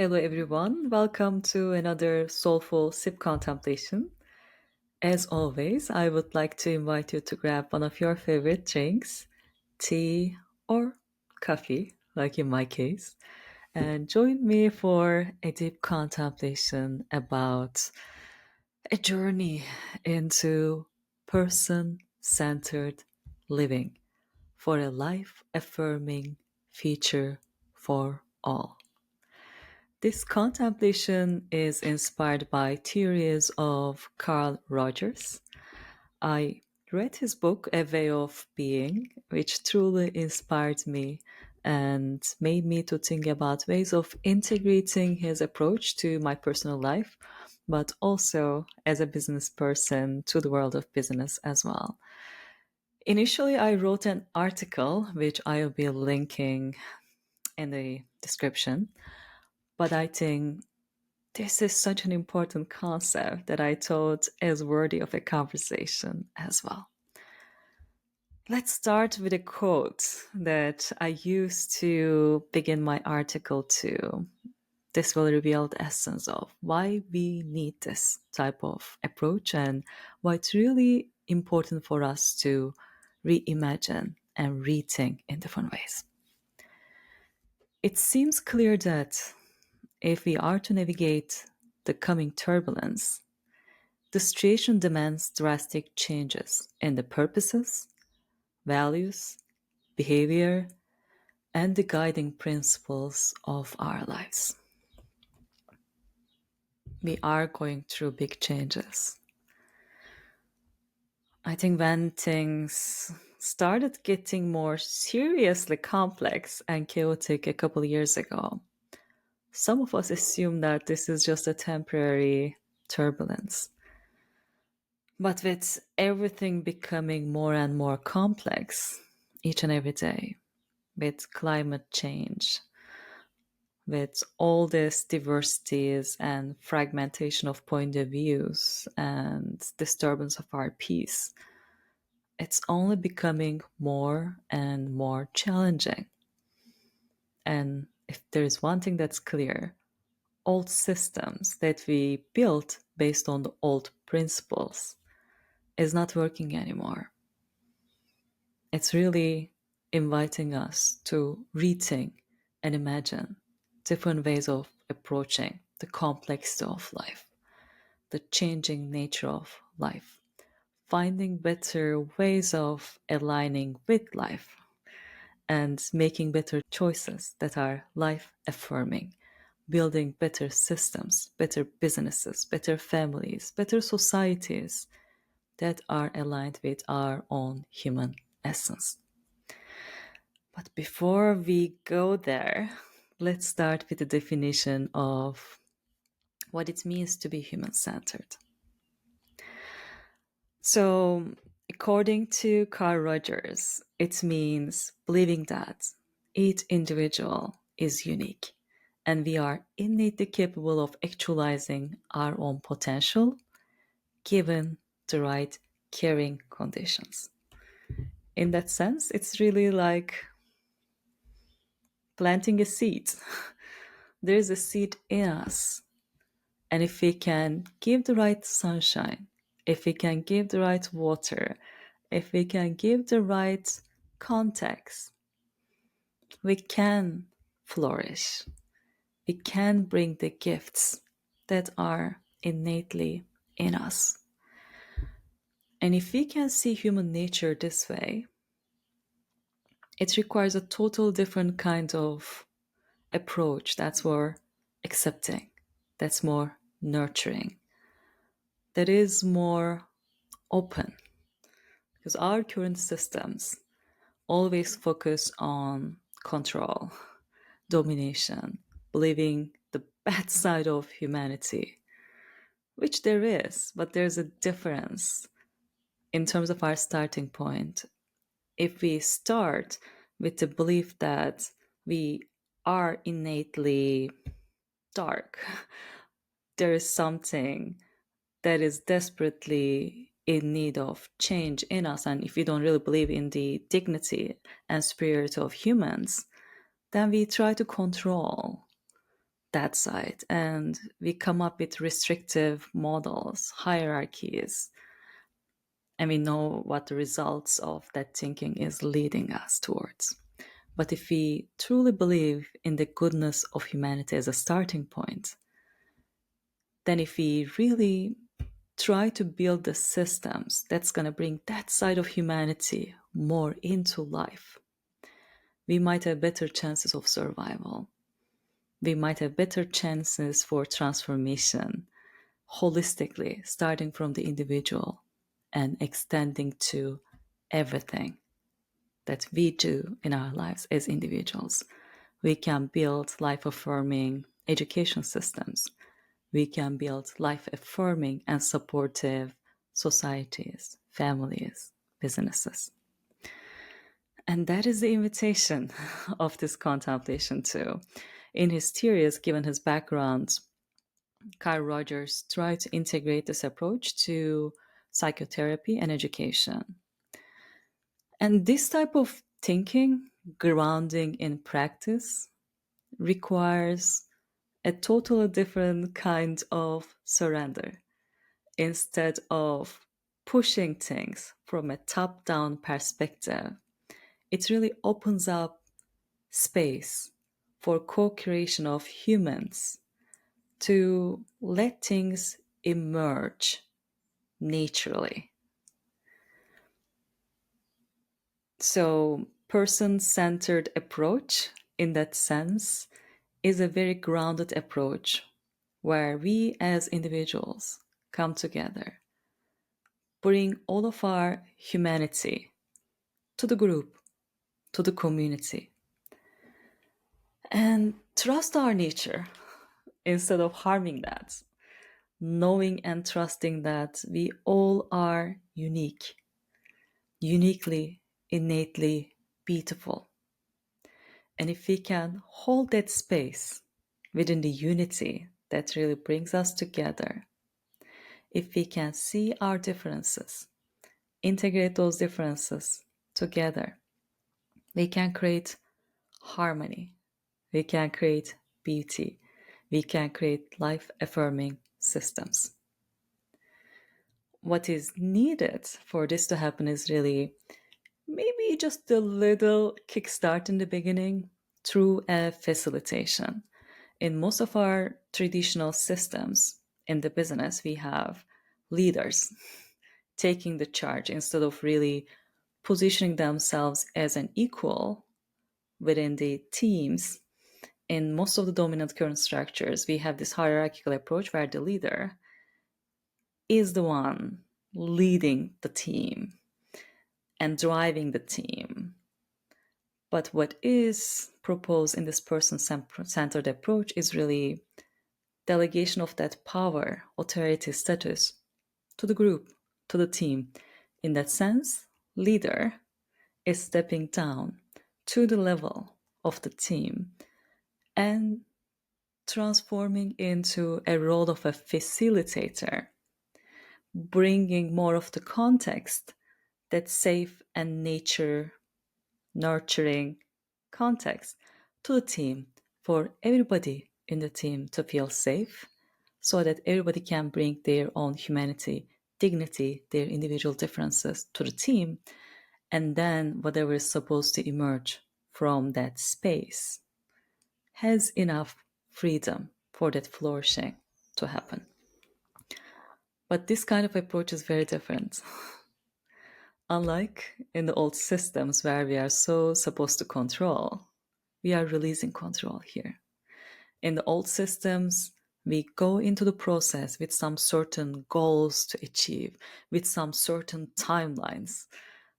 Hello, everyone. Welcome to another soulful sip contemplation. As always, I would like to invite you to grab one of your favorite drinks, tea or coffee, like in my case, and join me for a deep contemplation about a journey into person centered living for a life affirming future for all. This contemplation is inspired by theories of Carl Rogers. I read his book, A Way of Being, which truly inspired me and made me to think about ways of integrating his approach to my personal life, but also as a business person to the world of business as well. Initially, I wrote an article, which I'll be linking in the description, but I think this is such an important concept that I thought is worthy of a conversation as well. Let's start with a quote that I used to begin my article to. This will reveal the essence of why we need this type of approach and why it's really important for us to reimagine and rethink in different ways. It seems clear that if we are to navigate the coming turbulence, the situation demands drastic changes in the purposes, values, behavior, and the guiding principles of our lives. We are going through big changes. I think when things started getting more seriously complex and chaotic a couple years ago, some of us assume that this is just a temporary turbulence. But with everything becoming more and more complex each and every day, with climate change, with all these diversities and fragmentation of point of views and disturbance of our peace, it's only becoming more and more challenging. And if there is one thing that's clear, old systems that we built based on the old principles is not working anymore. It's really inviting us to rethink and imagine different ways of approaching the complexity of life, the changing nature of life, finding better ways of aligning with life, and making better choices that are life affirming, building better systems, better businesses, better families, better societies that are aligned with our own human essence. But before we go there, let's start with the definition of what it means to be human centered. So, according to Carl Rogers, it means believing that each individual is unique and we are innately capable of actualizing our own potential given the right caring conditions. In that sense, it's really like planting a seed. There's a seed in us. And if we can give the right sunshine, if we can give the right water, if we can give the right context, we can flourish. We can bring the gifts that are innately in us. And if we can see human nature this way, it requires a total different kind of approach that's more accepting, that's more nurturing, that is more open. Because our current systems always focus on control, domination, believing the bad side of humanity, which there is, but there's a difference in terms of our starting point. If we start with the belief that we are innately dark, there is something that is desperately in need of change in us. And if we don't really believe in the dignity and spirit of humans, then we try to control, that side, and we come up with restrictive models, hierarchies, and we know what the results of that thinking is leading us towards. But if we truly believe in the goodness of humanity as a starting point, then if we really try to build the systems that's going to bring that side of humanity more into life, we might have better chances of survival. We might have better chances for transformation holistically, starting from the individual and extending to everything that we do in our lives as individuals. We can build life affirming education systems. We can build life affirming and supportive societies, families, businesses. And that is the invitation of this contemplation, too. In his theories, given his background, Carl Rogers tried to integrate this approach to psychotherapy and education. And this type of thinking, grounding in practice, requires a totally different kind of surrender. Instead of pushing things from a top down perspective, it really opens up space for co creation of humans to let things emerge naturally. So, person centered approach in that sense is a very grounded approach where we as individuals come together, bring all of our humanity to the group, to the community, and trust our nature instead of harming that, knowing and trusting that we all are unique, uniquely, innately beautiful. And if we can hold that space within the unity that really brings us together, if we can see our differences, integrate those differences together, we can create harmony, we can create beauty, we can create life affirming systems. What is needed for this to happen is really maybe just a little kickstart in the beginning through a facilitation. In most of our traditional systems in the business, we have leaders taking the charge instead of really positioning themselves as an equal within the teams. In most of the dominant current structures, we have this hierarchical approach where the leader is the one leading the team and driving the team. But what is proposed in this person-centered approach is really delegation of that power, authority status to the group, to the team. In that sense, leader is stepping down to the level of the team and transforming into a role of a facilitator, bringing more of the context, that safe and nature nurturing context to the team for everybody in the team to feel safe so that everybody can bring their own humanity, dignity, their individual differences to the team, and then whatever is supposed to emerge from that space has enough freedom for that flourishing to happen. But this kind of approach is very different. Unlike in the old systems where we are so supposed to control, we are releasing control here. In the old systems, we go into the process with some certain goals to achieve, with some certain timelines,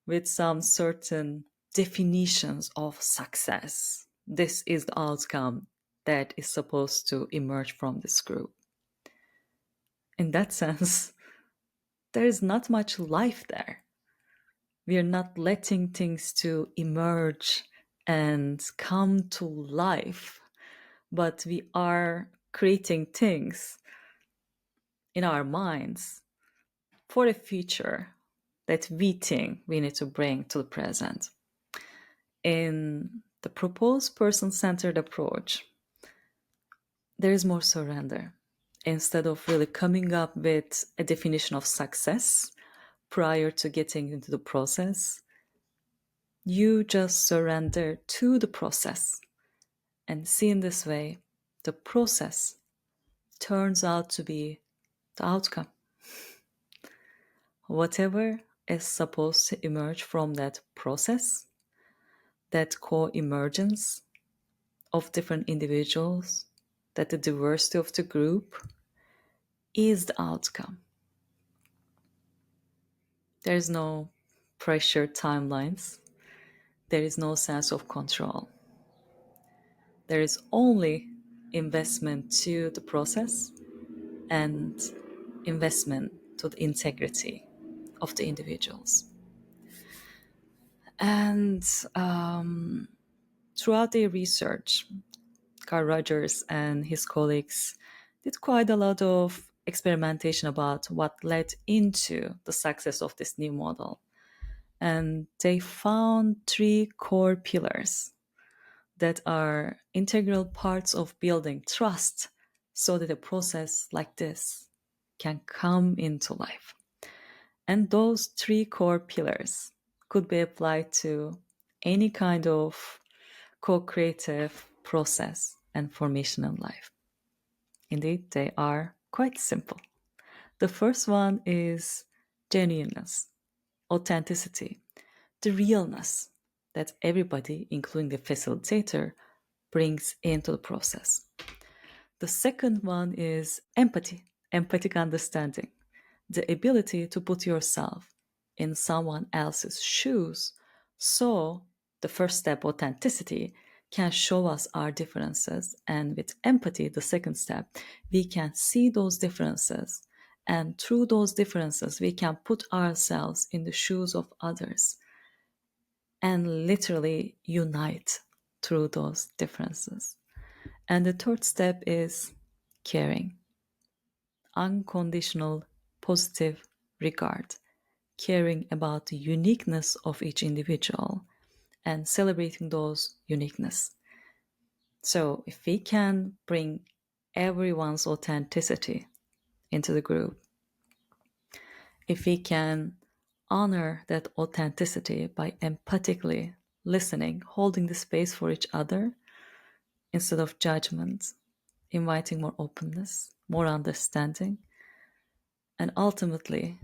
with some certain definitions of success. This is the outcome that is supposed to emerge from this group. In that sense, there is not much life there. We are not letting things to emerge and come to life, but we are creating things in our minds for a future that we think we need to bring to the present. In the proposed person-centered approach, there is more surrender. Instead of really coming up with a definition of success prior to getting into the process, you just surrender to the process. And seen this way, the process turns out to be the outcome. Whatever is supposed to emerge from that process, that co-emergence of different individuals, that the diversity of the group is the outcome. There is no pressure timelines. There is no sense of control. There is only investment to the process and investment to the integrity of the individuals. And throughout their research, Carl Rogers and his colleagues did quite a lot of experimentation about what led into the success of this new model. And they found three core pillars that are integral parts of building trust so that a process like this can come into life. And those three core pillars could be applied to any kind of co-creative process and formation in life. Indeed, they are quite simple. The first one is genuineness, authenticity, the realness that everybody, including the facilitator, brings into the process. The second one is empathy, empathic understanding, the ability to put yourself in someone else's shoes. So, the first step, authenticity, can show us our differences. And with empathy, the second step, we can see those differences. And through those differences, we can put ourselves in the shoes of others and literally unite through those differences. And the third step is caring, unconditional, positive regard, caring about the uniqueness of each individual and celebrating those uniqueness. So if we can bring everyone's authenticity into the group, if we can honor that authenticity by empathically listening, holding the space for each other instead of judgment, inviting more openness, more understanding, and ultimately,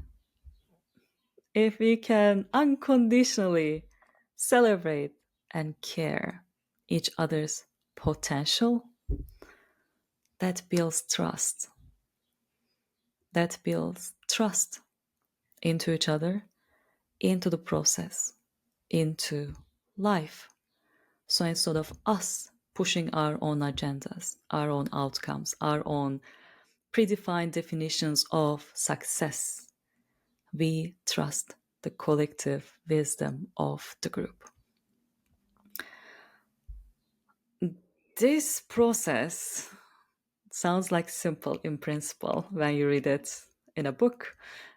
if we can unconditionally celebrate and care each other's potential, that builds trust. That builds trust into each other, into the process, into life. So instead of us pushing our own agendas, our own outcomes, our own predefined definitions of success, we trust the collective wisdom of the group. This process sounds like simple in principle when you read it in a book,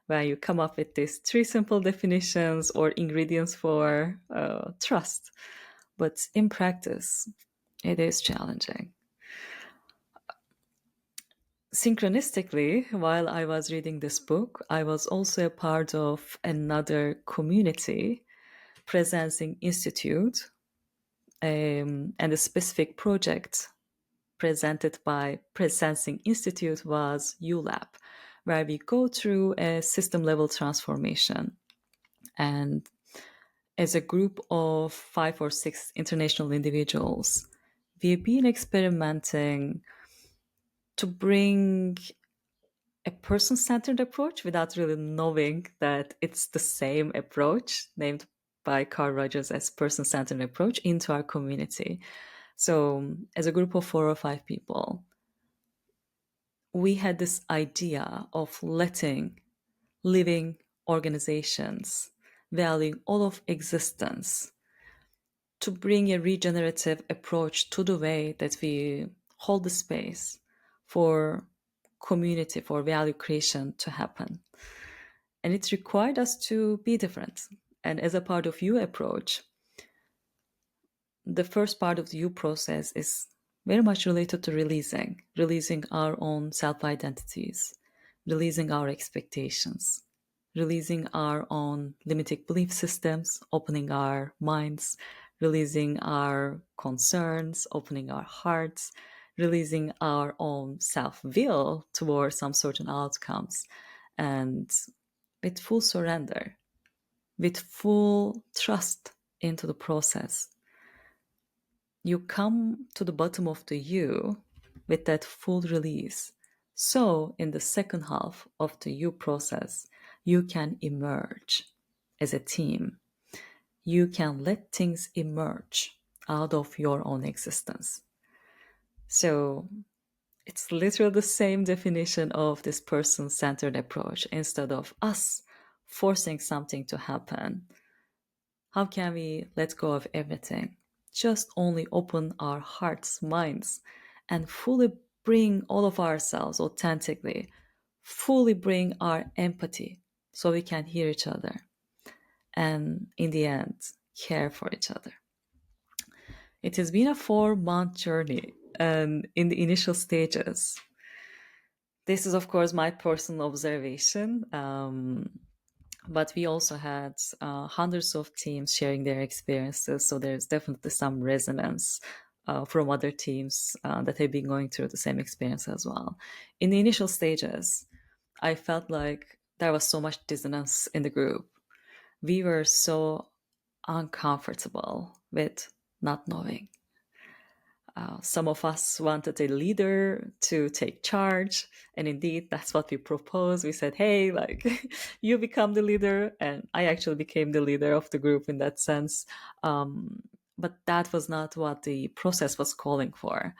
where you come up with these three simple definitions or ingredients for trust. But in practice, it is challenging. Synchronistically, while I was reading this book, I was also a part of another community, Presencing Institute, and a specific project presented by Presencing Institute was ULab, where we go through a system level transformation. And as a group of 5 or 6 international individuals, we've been experimenting to bring a person-centered approach without really knowing that it's the same approach named by Carl Rogers as person-centered approach into our community. So as a group of 4 or 5 people, we had this idea of letting living organizations valuing all of existence to bring a regenerative approach to the way that we hold the space for community, for value creation to happen. And it required us to be different. And as a part of you approach, the first part of the you process is very much related to releasing our own self identities, releasing our expectations, releasing our own limiting belief systems, opening our minds, releasing our concerns, opening our hearts, releasing our own self will towards some certain outcomes, and with full surrender, with full trust into the process. You come to the bottom of the you with that full release. So, in the second half of the you process, you can emerge as a team. You can let things emerge out of your own existence. So, it's literally the same definition of this person centered approach. Instead of us forcing something to happen, how can we let go of everything? Just only open our hearts, minds, and fully bring all of ourselves authentically, fully bring our empathy so we can hear each other and, in the end, care for each other. It has been a 4-month journey, and in the initial stages, this is, of course, my personal observation. But we also had hundreds of teams sharing their experiences, so there's definitely some resonance from other teams that have been going through the same experience as well. In the initial stages, I felt like there was so much dissonance in the group. We were so uncomfortable with not knowing. Some of us wanted a leader to take charge. And indeed, that's what we proposed. We said, hey, like, you become the leader. And I actually became the leader of the group in that sense. But that was not what the process was calling for.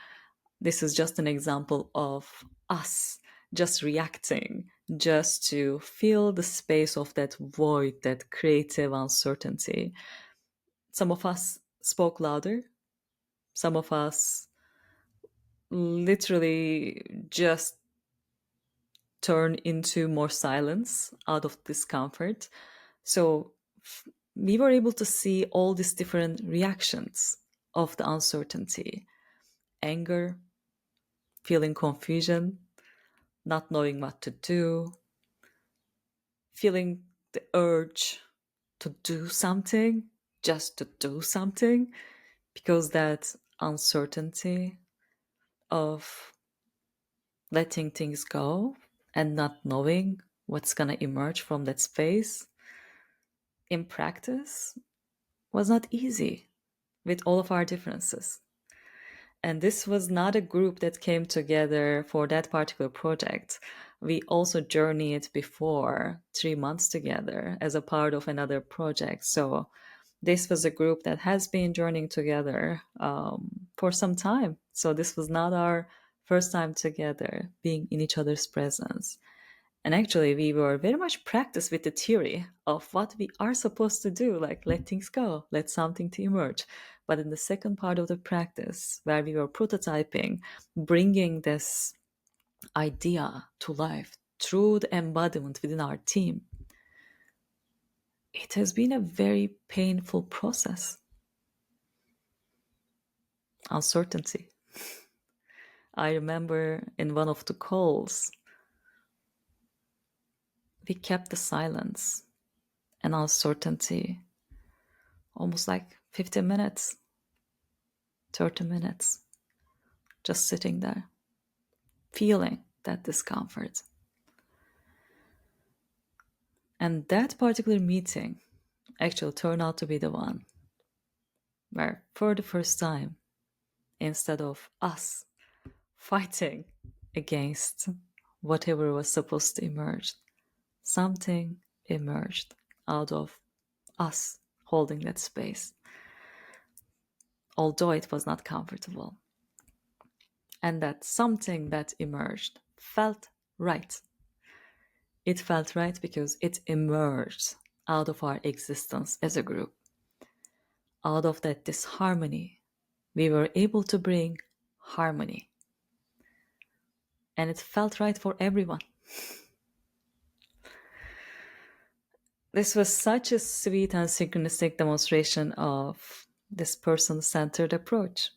This is just an example of us just reacting, just to fill the space of that void, that creative uncertainty. Some of us spoke louder. Some of us literally just turn into more silence out of discomfort. So we were able to see all these different reactions of the uncertainty: anger, feeling confusion, not knowing what to do, feeling the urge to do something, just to do something, because that uncertainty of letting things go and not knowing what's going to emerge from that space in practice was not easy with all of our differences. And this was not a group that came together for that particular project. We also journeyed before 3 months together as a part of another project. So this was a group that has been journeying together for some time. So this was not our first time together being in each other's presence. And actually, we were very much practiced with the theory of what we are supposed to do, like let things go, let something to emerge. But in the second part of the practice, where we were prototyping, bringing this idea to life through the embodiment within our team, it has been a very painful process. Uncertainty. I remember in one of the calls, we kept the silence and uncertainty almost like 15 minutes, 30 minutes, just sitting there, feeling that discomfort. And that particular meeting actually turned out to be the one where, for the first time, instead of us fighting against whatever was supposed to emerge, something emerged out of us holding that space, although it was not comfortable. And that something that emerged felt right. It felt right because it emerged out of our existence as a group. Out of that disharmony, we were able to bring harmony. And it felt right for everyone. This was such a sweet and synchronistic demonstration of this person-centered approach.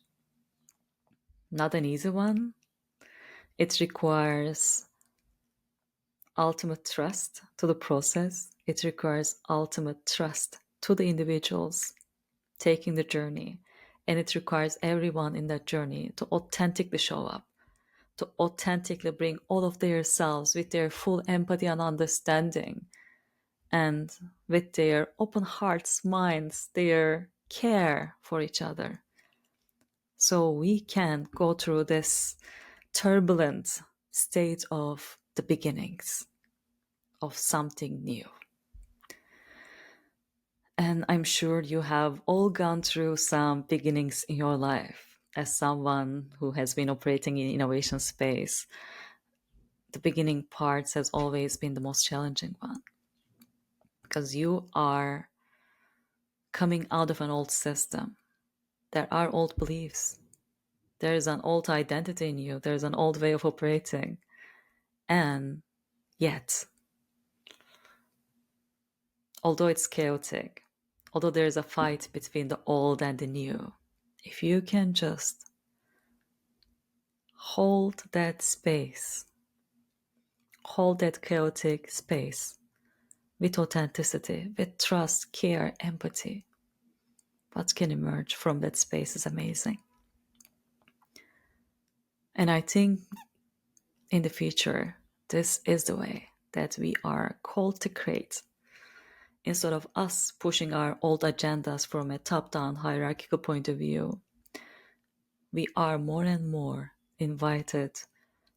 Not an easy one. It requires ultimate trust to the process. It requires ultimate trust to the individuals taking the journey. And it requires everyone in that journey to authentically show up, to authentically bring all of their selves with their full empathy and understanding, and with their open hearts, minds, their care for each other. So we can go through this turbulent state of the beginnings of something new. And I'm sure you have all gone through some beginnings in your life. As someone who has been operating in innovation space, the beginning parts has always been the most challenging one, because you are coming out of an old system. There are old beliefs. There is an old identity in you. There's an old way of operating. And yet, although it's chaotic, although there's a fight between the old and the new, if you can just hold that space, hold that chaotic space with authenticity, with trust, care, empathy, what can emerge from that space is amazing. And I think in the future, this is the way that we are called to create. Instead of us pushing our old agendas from a top down hierarchical point of view, we are more and more invited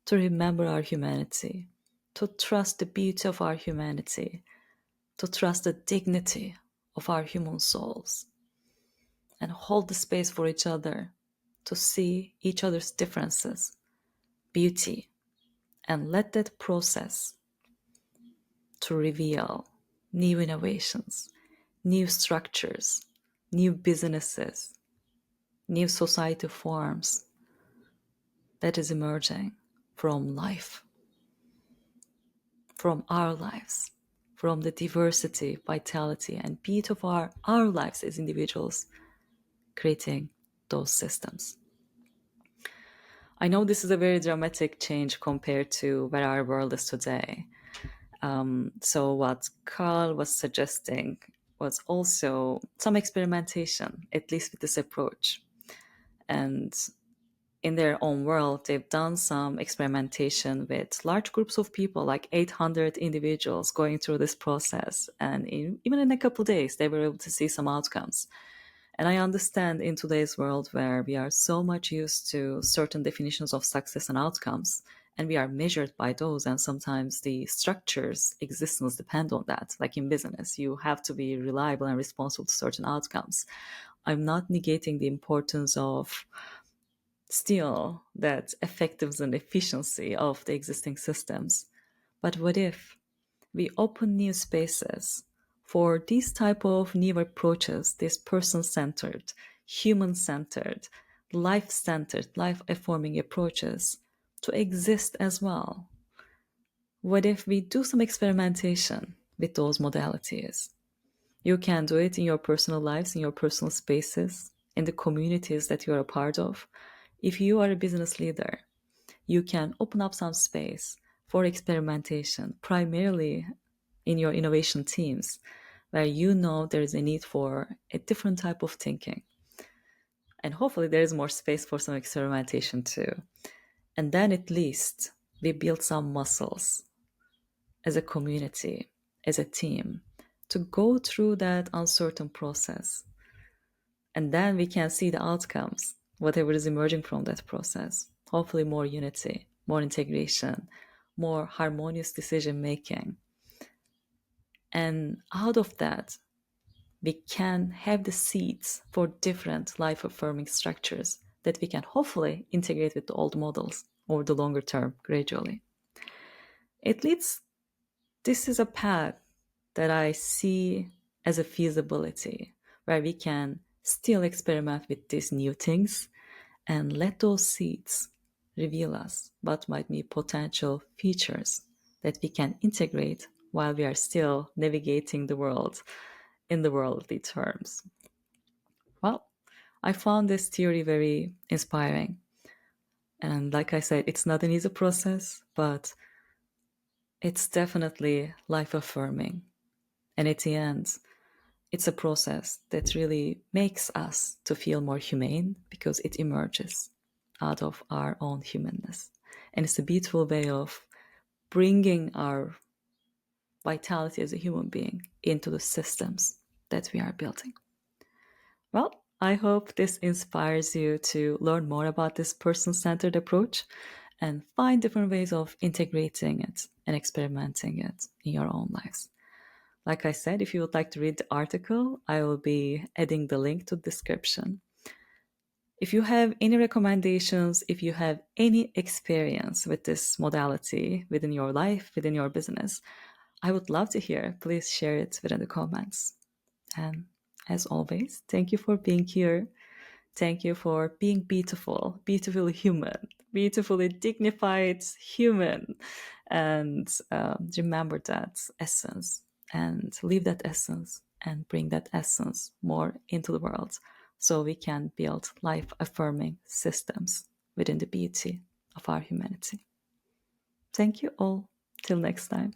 to remember our humanity, to trust the beauty of our humanity, to trust the dignity of our human souls, and hold the space for each other to see each other's differences, beauty, and let that process to reveal new innovations, new structures, new businesses, new society forms that is emerging from life, from our lives, from the diversity, vitality, and beauty of our lives as individuals, creating those systems. I know this is a very dramatic change compared to where our world is today. So what Carl was suggesting was also some experimentation, at least with this approach. And in their own world, they've done some experimentation with large groups of people, like 800 individuals going through this process. And even in a couple of days, they were able to see some outcomes. And I understand in today's world where we are so much used to certain definitions of success and outcomes, and we are measured by those, and sometimes the structures existence depend on that. Like in business, you have to be reliable and responsible to certain outcomes. I'm not negating the importance of still that effectiveness and efficiency of the existing systems. But what if we open new spaces for these type of new approaches, these person-centered, human-centered, life-centered, life-affirming approaches to exist as well? What if we do some experimentation with those modalities? You can do it in your personal lives, in your personal spaces, in the communities that you're a part of. If you are a business leader, you can open up some space for experimentation, primarily in your innovation teams, where you know there is a need for a different type of thinking. And hopefully there is more space for some experimentation too. And then at least we build some muscles as a community, as a team, to go through that uncertain process. And then we can see the outcomes, whatever is emerging from that process. Hopefully more unity, more integration, more harmonious decision making. And out of that, we can have the seeds for different life affirming structures that we can hopefully integrate with the old models over the longer term gradually. At least this is a path that I see as a feasibility where we can still experiment with these new things and let those seeds reveal us what might be potential features that we can integrate while we are still navigating the world in the worldly terms. Well, I found this theory very inspiring. And like I said, it's not an easy process, but it's definitely life affirming. And at the end, it's a process that really makes us to feel more humane because it emerges out of our own humanness. And it's a beautiful way of bringing our vitality as a human being into the systems that we are building. Well, I hope this inspires you to learn more about this person centered approach and find different ways of integrating it and experimenting it in your own lives. Like I said, if you would like to read the article, I will be adding the link to the description. If you have any recommendations, if you have any experience with this modality within your life, within your business, I would love to hear. Please share it within the comments. And as always, thank you for being here. Thank you for being beautiful, beautifully human, beautifully dignified human. And remember that essence and live that essence and bring that essence more into the world so we can build life affirming systems within the beauty of our humanity. Thank you all. Till next time.